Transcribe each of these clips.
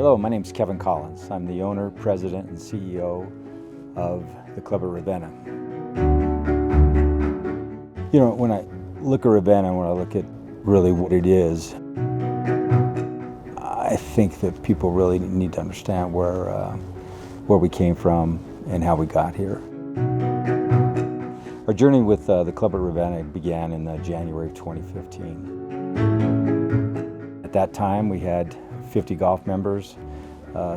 Hello, my name is Kevin Collins. I'm the owner, president, and CEO of the club at Ravenna. You know, when I look at Ravenna, when I look at really what it is, I think that people really need to understand where we came from and how we got here. Our journey with the club at Ravenna began in January of 2015. At that time, we had 50 golf members,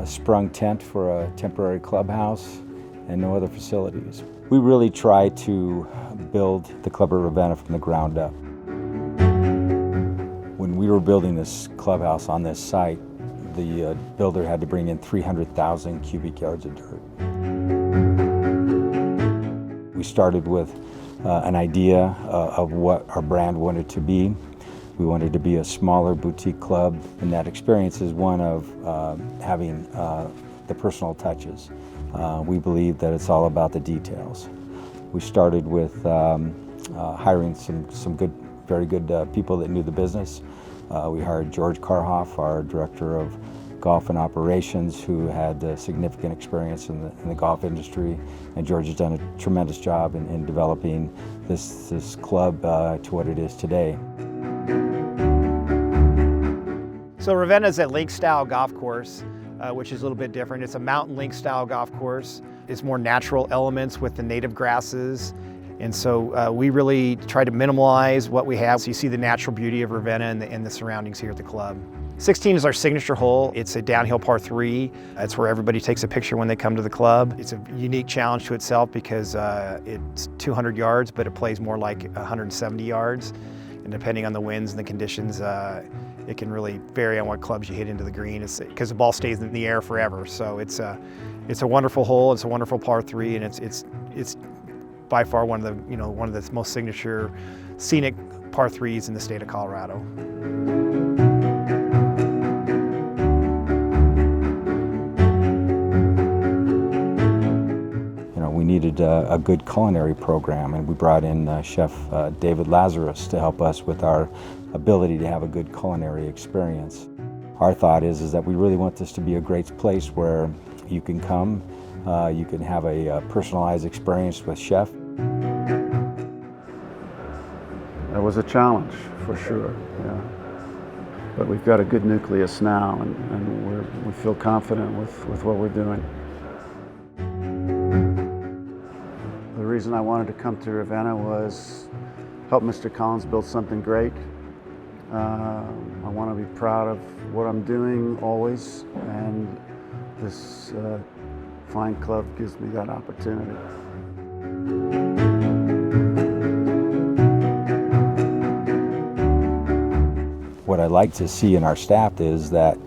sprung tent for a temporary clubhouse, and no other facilities. We really tried to build the club at Ravenna from the ground up. When we were building this clubhouse on this site, the builder had to bring in 300,000 cubic yards of dirt. We started with an idea of what our brand wanted to be. We wanted to be a smaller boutique club, and that experience is one of having the personal touches. We believe that it's all about the details. We started with hiring some very good people that knew the business. We hired George Karhoff, our director of golf and operations, who had significant experience in the golf industry, and George has done a tremendous job in developing this club to what it is today. So Ravenna is a link-style golf course, which is a little bit different. It's a mountain link-style golf course. It's more natural elements with the native grasses. And so we really try to minimize what we have, so you see the natural beauty of Ravenna and the surroundings here at the club. 16 is our signature hole. It's a downhill par 3. That's where everybody takes a picture when they come to the club. It's a unique challenge to itself because it's 200 yards, but it plays more like 170 yards. And depending on the winds and the conditions, it can really vary on what clubs you hit into the green. It's because the ball stays in the air forever. So it's a wonderful hole. It's a wonderful par 3, and it's by far one of the most signature scenic par 3s in the state of Colorado. We needed a good culinary program, and we brought in Chef David Lazarus to help us with our ability to have a good culinary experience. Our thought is that we really want this to be a great place where you can come, you can have a personalized experience with Chef. It was a challenge, for sure, yeah. But we've got a good nucleus now, and we feel confident with what we're doing. The reason I wanted to come to Ravenna was help Mr. Collins build something great. I want to be proud of what I'm doing always, and this fine club gives me that opportunity. What I like to see in our staff is that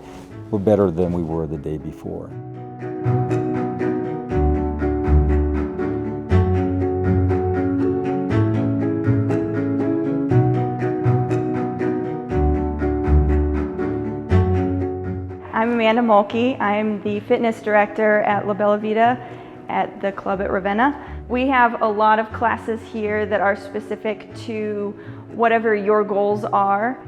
we're better than we were the day before. I'm Amanda Mulkey. I'm the fitness director at La Bella Vita at the club at Ravenna. We have a lot of classes here that are specific to whatever your goals are.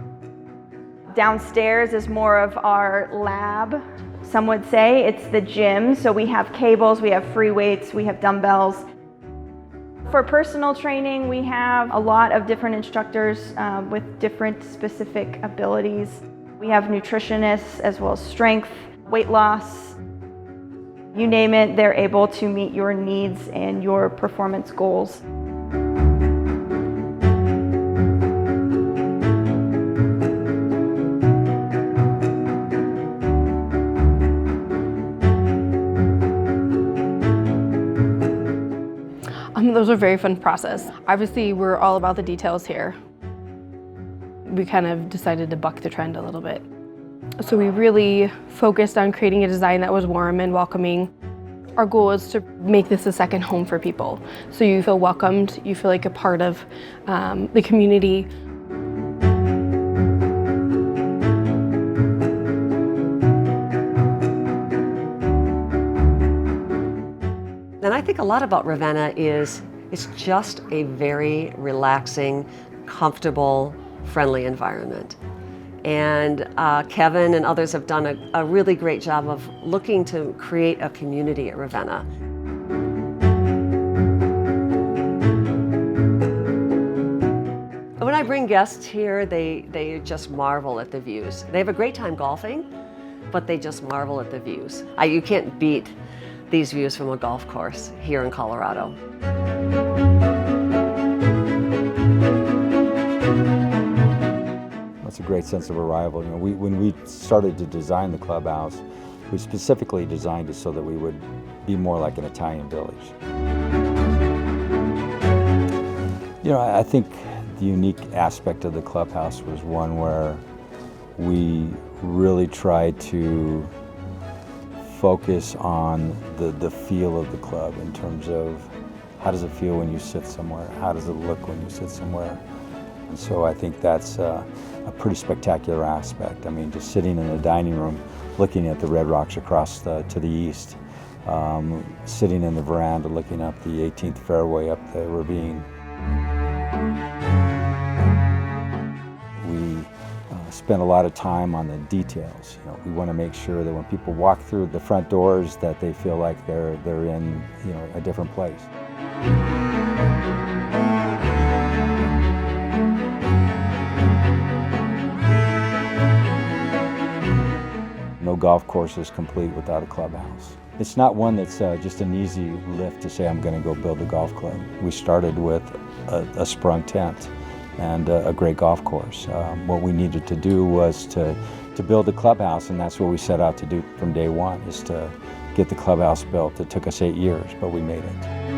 Downstairs is more of our lab. Some would say it's the gym. So we have cables, we have free weights, we have dumbbells. For personal training, we have a lot of different instructors with different specific abilities. We have nutritionists as well as strength, weight loss, you name it, they're able to meet your needs and your performance goals. Those are a very fun process. Obviously, we're all about the details here. We kind of decided to buck the trend a little bit. So we really focused on creating a design that was warm and welcoming. Our goal is to make this a second home for people. So you feel welcomed, you feel like a part of the community. And I think a lot about Ravenna is it's just a very relaxing, comfortable, friendly environment. And Kevin and others have done a really great job of looking to create a community at Ravenna. When I bring guests here, they just marvel at the views. They have a great time golfing, but they just marvel at the views. You can't beat these views from a golf course here in Colorado. It's a great sense of arrival. You know, when we started to design the clubhouse, we specifically designed it so that we would be more like an Italian village. You know, I think the unique aspect of the clubhouse was one where we really tried to focus on the feel of the club in terms of how does it feel when you sit somewhere, how does it look when you sit somewhere. And so I think that's a pretty spectacular aspect. I mean, just sitting in the dining room, looking at the red rocks across to the east, sitting in the veranda, looking up the 18th fairway up the ravine. We spend a lot of time on the details. You know, we want to make sure that when people walk through the front doors, that they feel like they're in, you know, a different place. No golf course is complete without a clubhouse. It's not one that's just an easy lift to say, I'm going to go build a golf club. We started with a sprung tent and a great golf course. What we needed to do was to build a clubhouse, and that's what we set out to do from day one, is to get the clubhouse built. It took us 8 years, but we made it.